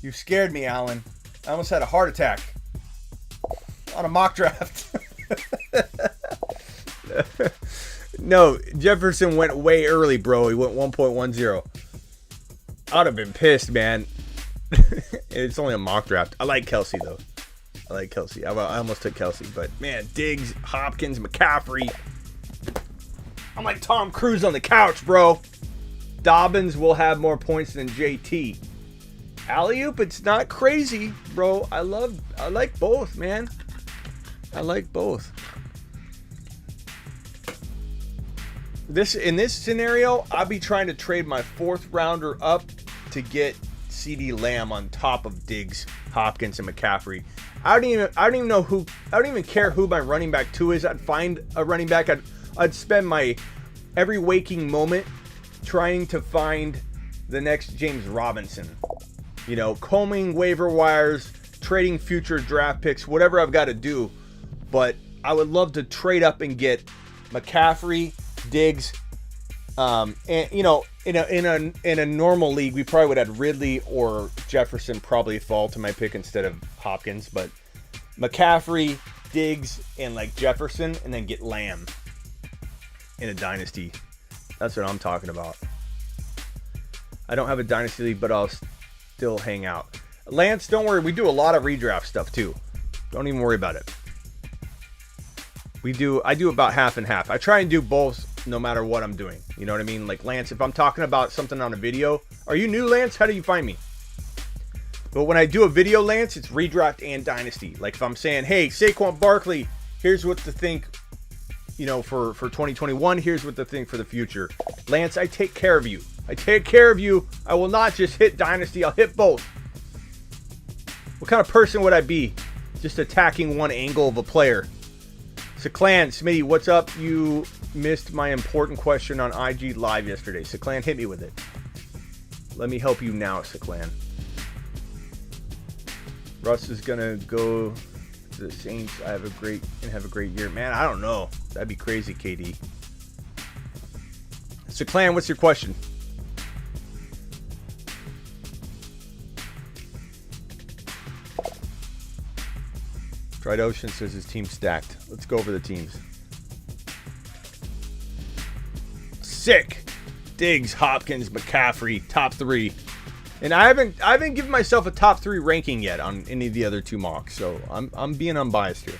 You scared me, Allen. I almost had a heart attack on a mock draft. No, Jefferson went way early, bro. He went 1.10. I'd have been pissed, man. It's only a mock draft. I like Kelsey, though. I like Kelsey. I almost took Kelsey, but man, Diggs, Hopkins, McCaffrey. I'm like Tom Cruise on the couch, bro. Dobbins will have more points than JT. Alley-oop, it's not crazy, bro. I like both, man. I like both. In this scenario, I'll be trying to trade my 4th rounder up to get CeeDee Lamb on top of Diggs, Hopkins, and McCaffrey. I don't even care who my running back 2 is. I'd find a running back. I'd spend my every waking moment trying to find the next James Robinson. You know, combing waiver wires, trading future draft picks, whatever I've got to do. But I would love to trade up and get McCaffrey, Diggs, and you know, in a normal league, we probably would have Ridley or Jefferson probably fall to my pick instead of Hopkins. But McCaffrey, Diggs, and like Jefferson, and then get Lamb in a dynasty. That's what I'm talking about. I don't have a dynasty league, but I'll still hang out. Lance, don't worry. We do a lot of redraft stuff too. Don't even worry about it. I do about half and half. I try and do both no matter what I'm doing. You know what I mean? Like Lance, if I'm talking about something on a video, are you new, Lance? How do you find me? But when I do a video, Lance, it's redraft and dynasty. Like if I'm saying, hey, Saquon Barkley, here's what to think, you know, for 2021. Here's what to think for the future. Lance, I take care of you. I take care of you. I will not just hit dynasty. I'll hit both. What kind of person would I be? Just attacking one angle of a player. Seclan, Smitty, what's up? You missed my important question on IG Live yesterday. Seclan, hit me with it. Let me help you now, Seclan. Russ is gonna go to the Saints. Have a great year, man. I don't know. That'd be crazy, KD. Seclan, what's your question? Dried Ocean says his team's stacked. Let's go over the teams. Sick. Diggs, Hopkins, McCaffrey, top 3. And I haven't given myself a top 3 ranking yet on any of the other 2 mocks, so I'm being unbiased here.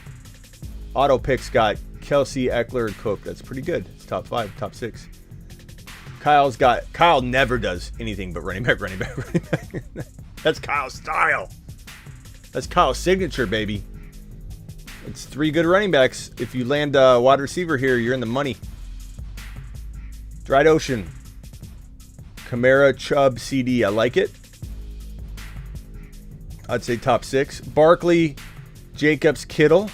Auto picks got Kelsey, Eckler, and Cook. That's pretty good. It's top 5, top 6. Kyle never does anything but running back. That's Kyle's style. That's Kyle's signature, baby. It's 3 good running backs. If you land a wide receiver here, you're in the money. Dried Ocean. Kamara, Chubb, CD. I like it. I'd say top 6. Barkley, Jacobs, Kittle.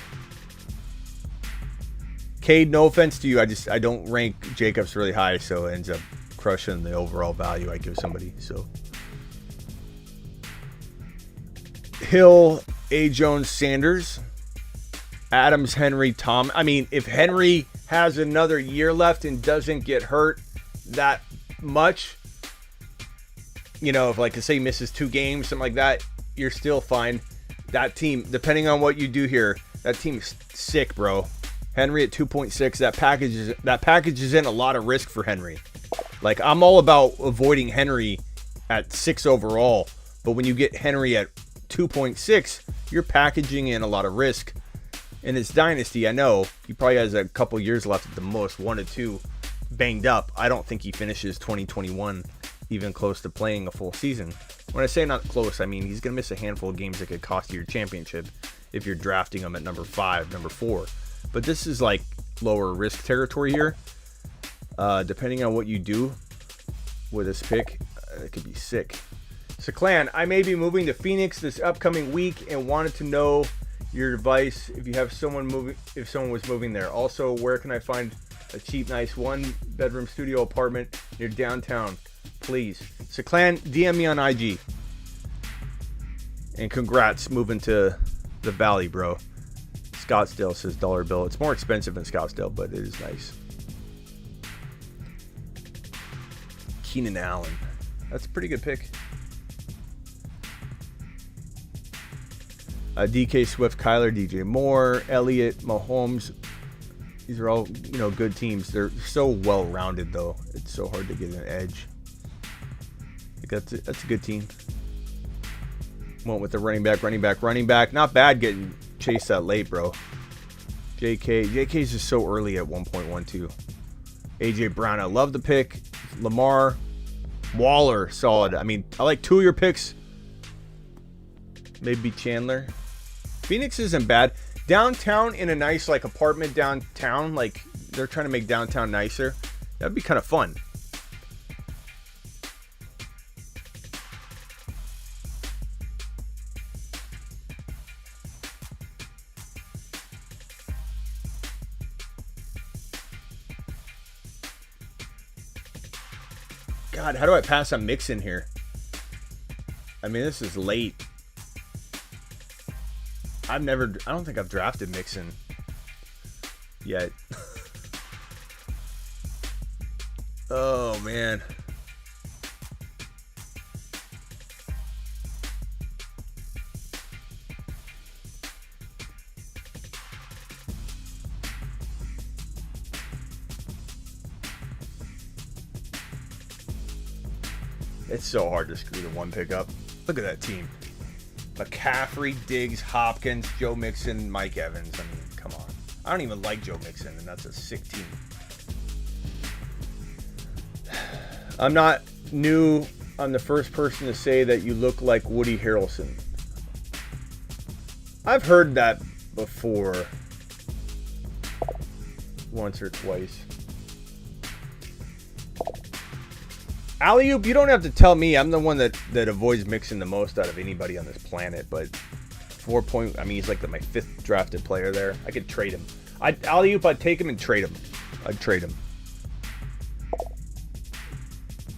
Cade, no offense to you. I don't rank Jacobs really high, so it ends up crushing the overall value I give somebody. So Hill, A. Jones, Sanders. Adams, Henry, Tom. I mean, if Henry has another year left and doesn't get hurt that much, you know, if like say he misses 2 games, something like that, you're still fine. That team, depending on what you do here, that team is sick, bro. Henry at 2.6. That package is in a lot of risk for Henry. Like, I'm all about avoiding Henry at 6 overall, but when you get Henry at 2.6, you're packaging in a lot of risk. And it's Dynasty, I know. He probably has a couple years left at the most, 1 to 2, banged up. I don't think he finishes 2021 even close to playing a full season. When I say not close, I mean he's going to miss a handful of games that could cost you your championship if you're drafting him at number 5, number 4. But this is like lower risk territory here. Depending on what you do with this pick, it could be sick. So, Clan, I may be moving to Phoenix this upcoming week and wanted to know your advice if you have someone was moving there. Also, where can I find a cheap, nice 1-bedroom studio apartment near downtown, please? So, Clan, DM me on IG. And congrats moving to the Valley, bro. Scottsdale says dollar bill. It's more expensive than Scottsdale, but it is nice. Keenan Allen. That's a pretty good pick. DK Swift, Kyler, DJ Moore, Elliott, Mahomes. These are all, good teams. They're so well-rounded, though. It's so hard to get an edge. I think that's a good team. Went with the running back. Not bad getting chased that late, bro. JK's just so early at 1.12. AJ Brown, I love the pick. Lamar, Waller, solid. I mean, I like 2 of your picks. Maybe Chandler. Phoenix isn't bad. Downtown in a nice apartment downtown, they're trying to make downtown nicer. That'd be kind of fun. God, how do I pass on Mixon here? I mean, this is late. I don't think I've drafted Mixon yet. Oh, man. It's so hard to screw the 1 pick up. Look at that team. McCaffrey, Diggs, Hopkins, Joe Mixon, Mike Evans. I mean, come on. I don't even like Joe Mixon, and that's a sick team. I'm not new. I'm the first person to say that you look like Woody Harrelson. I've heard that before. Once or twice. Alley-oop, you don't have to tell me. I'm the one that avoids Mixon the most out of anybody on this planet. But 4 point, I mean, he's like my 5th drafted player there. I could trade him. Alley-oop, I'd take him and trade him. I'd trade him.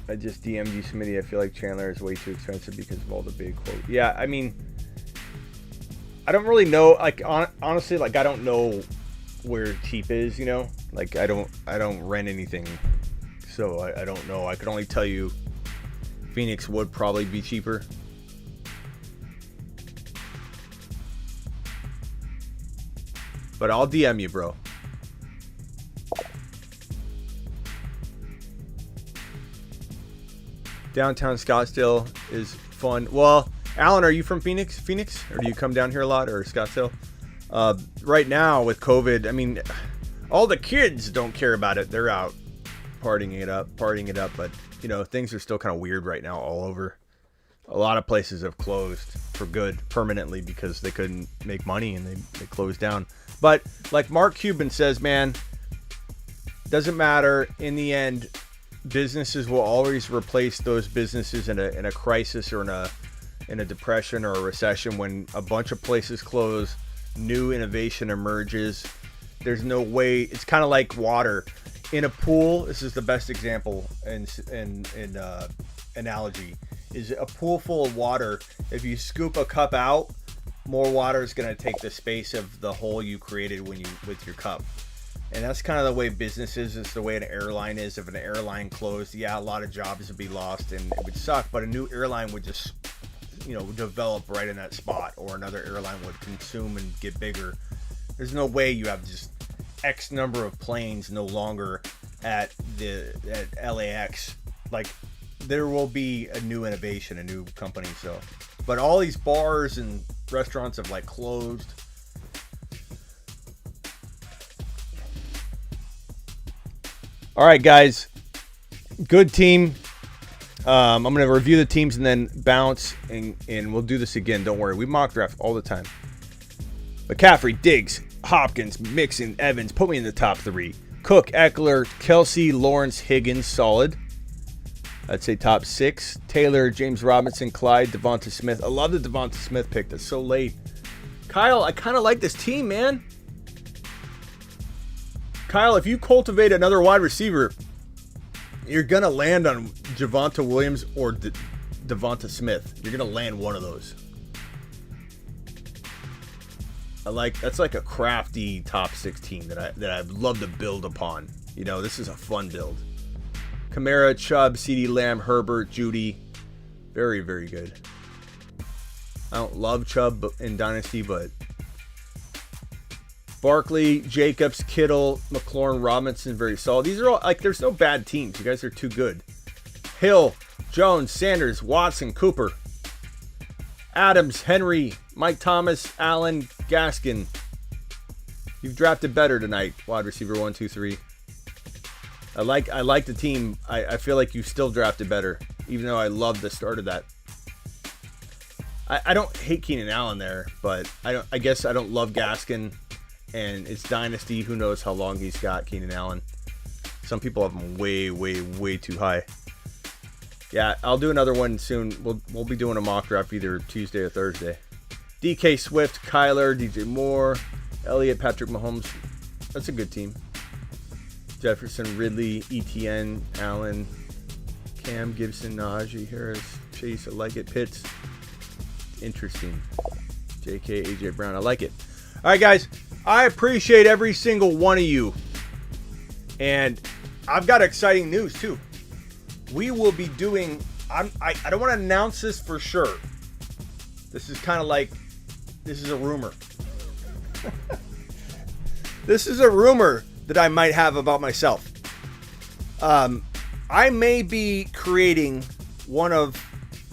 I just DM'd you, Smitty. I feel like Chandler is way too expensive because of all the big quotes. Yeah, I mean, I don't really know. Honestly, I don't know where cheap is. I don't rent anything. So I don't know. I could only tell you Phoenix would probably be cheaper. But I'll DM you, bro. Downtown Scottsdale is fun. Well, Alan, are you from Phoenix? Or do you come down here a lot, or Scottsdale? Right now with COVID, I mean, all the kids don't care about it. They're out partying it up, but things are still kind of weird right now all over. A lot of places have closed for good permanently because they couldn't make money and they closed down. But like Mark Cuban says, man, doesn't matter. In the end, businesses will always replace those businesses in a crisis or in a depression or a recession. When a bunch of places close, new innovation emerges. There's no way. It's kind of like water. In a pool, this is the best example in analogy, is a pool full of water. If you scoop a cup out, more water is going to take the space of the hole you created with your cup. And that's kind of the way business is. It's the way an airline is. If an airline closed, yeah, a lot of jobs would be lost and it would suck. But a new airline would just, develop right in that spot, or another airline would consume and get bigger. There's no way you have just X number of planes no longer at LAX. Like, there will be a new innovation, a new company. So, but all these bars and restaurants have like closed. All right, guys, good team. I'm going to review the teams and then bounce, and we'll do this again. Don't worry. We mock draft all the time. McCaffrey, Diggs, Hopkins, Mixon, Evans. Put me in the top 3. Cook, Eckler, Kelsey, Lawrence, Higgins. Solid. I'd say top 6. Taylor, James Robinson, Clyde, Devonta Smith. I love the Devonta Smith pick. That's so late. Kyle, I kind of like this team, man. Kyle, if you cultivate another wide receiver, you're going to land on Javonte Williams or Devonta Smith. You're going to land one of those. That's like a crafty top 16 that I'd love to build upon. This is a fun build. Kamara, Chubb, CeeDee Lamb, Herbert, Judy. Very, very good. I don't love Chubb in Dynasty, but Barkley, Jacobs, Kittle, McLaurin, Robinson, very solid. These are all, there's no bad teams. You guys are too good. Hill, Jones, Sanders, Watson, Cooper, Adams, Henry, Mike Thomas, Allen, Gaskin. You've drafted better tonight, wide receiver 1, 2, 3. I like the team. I feel like you still drafted better, even though I love the start of that. I don't hate Keenan Allen there, but I guess I don't love Gaskin. And it's Dynasty. Who knows how long he's got, Keenan Allen. Some people have him way, way, way too high. Yeah, I'll do another one soon. We'll be doing a mock draft either Tuesday or Thursday. DK Swift, Kyler, DJ Moore, Elliott, Patrick Mahomes. That's a good team. Jefferson, Ridley, ETN, Allen, Cam, Gibson, Najee Harris, Chase. I like it. Pitts. Interesting. JK, AJ Brown. I like it. All right, guys. I appreciate every single one of you. And I've got exciting news, too. We will be doing... I don't want to announce this for sure. This is kind of like... This is a rumor. This is a rumor that I might have about myself. I may be creating one of...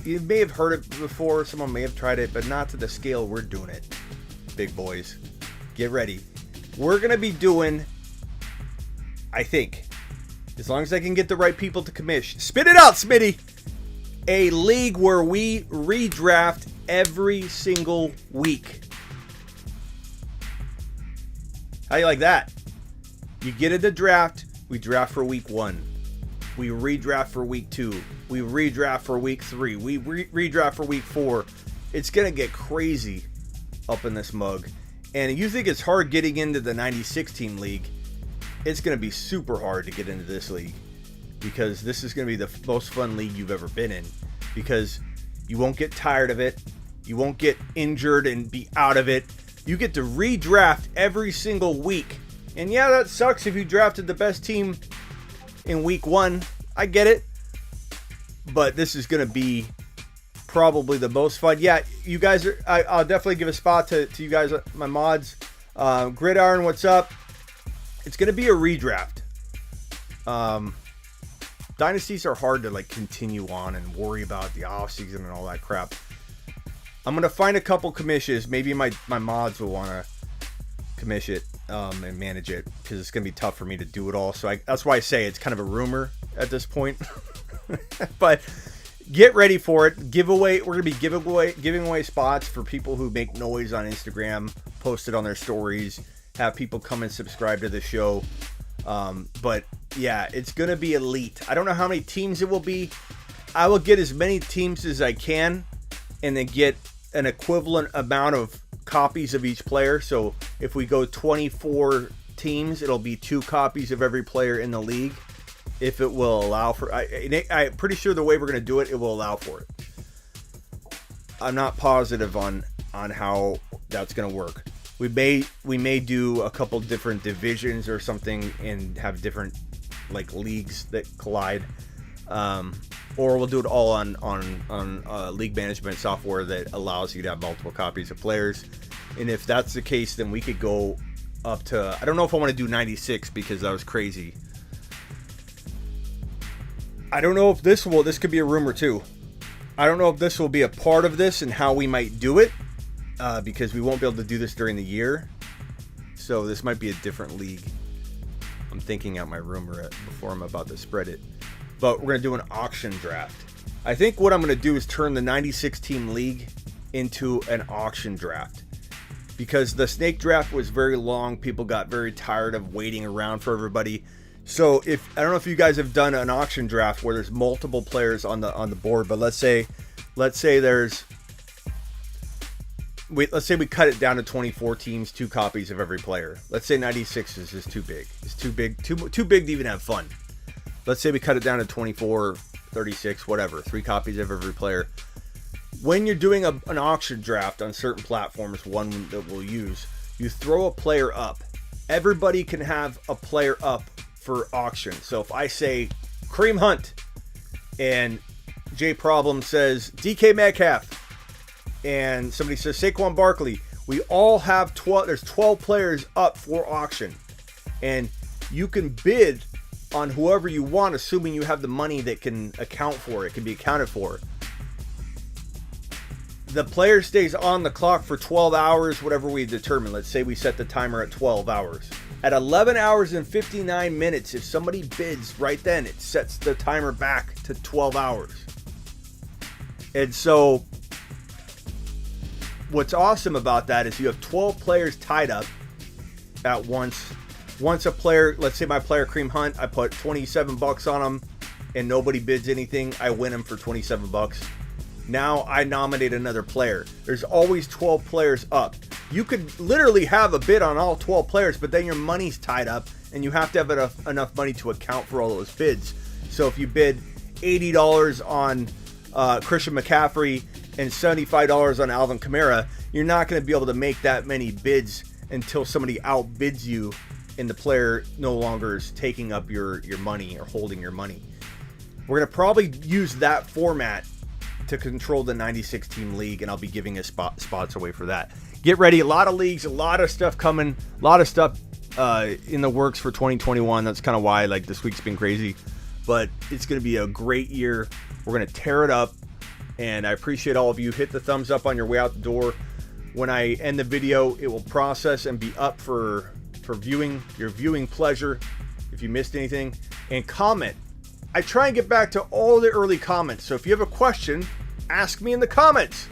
You may have heard it before. Someone may have tried it, but not to the scale we're doing it. Big boys. Get ready. We're going to be doing, I think, as long as I can get the right people to commish. Spit it out, Smitty. A league where we redraft every single week. How you like that? You get in the draft. We draft for week 1. We redraft for week 2. We redraft for week 3. We redraft for week 4. It's going to get crazy up in this mug. And you think it's hard getting into the 96 team league, it's going to be super hard to get into this league, because this is going to be the most fun league you've ever been in, because you won't get tired of it. You won't get injured and be out of it. You get to redraft every single week. And yeah, that sucks if you drafted the best team in week 1. I get it. But this is going to be probably the most fun. Yeah, you guys are... I'll definitely give a spot to you guys, my mods. Gridiron, what's up? It's going to be a redraft. Dynasties are hard to continue on and worry about the offseason and all that crap. I'm going to find a couple commissions. Maybe my mods will want to commish it and manage it, because it's going to be tough for me to do it all. So that's why I say it's kind of a rumor at this point. But get ready for it. Giveaway. We're going to be giving away spots for people who make noise on Instagram, post it on their stories, have people come and subscribe to the show. But yeah, it's going to be elite. I don't know how many teams it will be. I will get as many teams as I can and then get an equivalent amount of copies of each player. So if we go 24 teams, it'll be 2 copies of every player in the league. If it will allow for... I'm pretty sure the way we're going to do it, it will allow for it. I'm not positive on how that's going to work. We may do a couple different divisions or something and have different like leagues that collide, or we'll do it all on league management software that allows you to have multiple copies of players. And if that's the case, then we could go up to, I don't know if I want to do 96 because that was crazy. I don't know if this could be a rumor too. I don't know if this will be a part of this and how we might do it, because we won't be able to do this during the year. So this might be a different league. I'm thinking out my rumor before I'm about to spread it. But we're going to do an auction draft. I think what I'm going to do is turn the 96 team league into an auction draft. Because the snake draft was very long, people got very tired of waiting around for everybody. So I don't know if you guys have done an auction draft where there's multiple players on the board, but let's say we cut it down to 24 teams, 2 copies of every player. Let's say 96 is just too big. It's too big to even have fun. Let's say we cut it down to 24, 36, whatever, 3 copies of every player. When you're doing an auction draft on certain platforms, one that we'll use, you throw a player up. Everybody can have a player up for auction. So if I say Kareem Hunt and J Problem says DK Metcalf and somebody says Saquon Barkley, we all have 12. There's 12 players up for auction, and you can bid on whoever you want, assuming you have the money that can account for it, can be accounted for. The player stays on the clock for 12 hours, whatever we determine. Let's say we set the timer at 12 hours. At 11 hours and 59 minutes, if somebody bids right then, it sets the timer back to 12 hours. And so what's awesome about that is you have 12 players tied up at once. Once a player, let's say my player Kareem Hunt, I put $27 on him and nobody bids anything, I win him for $27. Now I nominate another player. There's always 12 players up. You could literally have a bid on all 12 players, but then your money's tied up and you have to have enough money to account for all those bids. So if you bid $80 on Christian McCaffrey and $75 on Alvin Kamara, you're not going to be able to make that many bids until somebody outbids you and the player no longer is taking up your money or holding your money. We're going to probably use that format to control the 96 team league, and I'll be giving us spots away for that. Get ready, a lot of leagues, a lot of stuff coming, a lot of stuff in the works for 2021. That's kind of why like this week's been crazy, but it's going to be a great year. We're going to tear it up, and I appreciate all of you. Hit the thumbs up on your way out the door. When I end the video, it will process and be up for viewing, your viewing pleasure. If you missed anything, and comment. I try and get back to all the early comments. So if you have a question, ask me in the comments.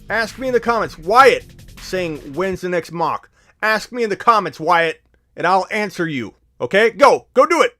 Ask me in the comments. Wyatt saying, when's the next mock? Ask me in the comments, Wyatt, and I'll answer you. Okay? Go do it.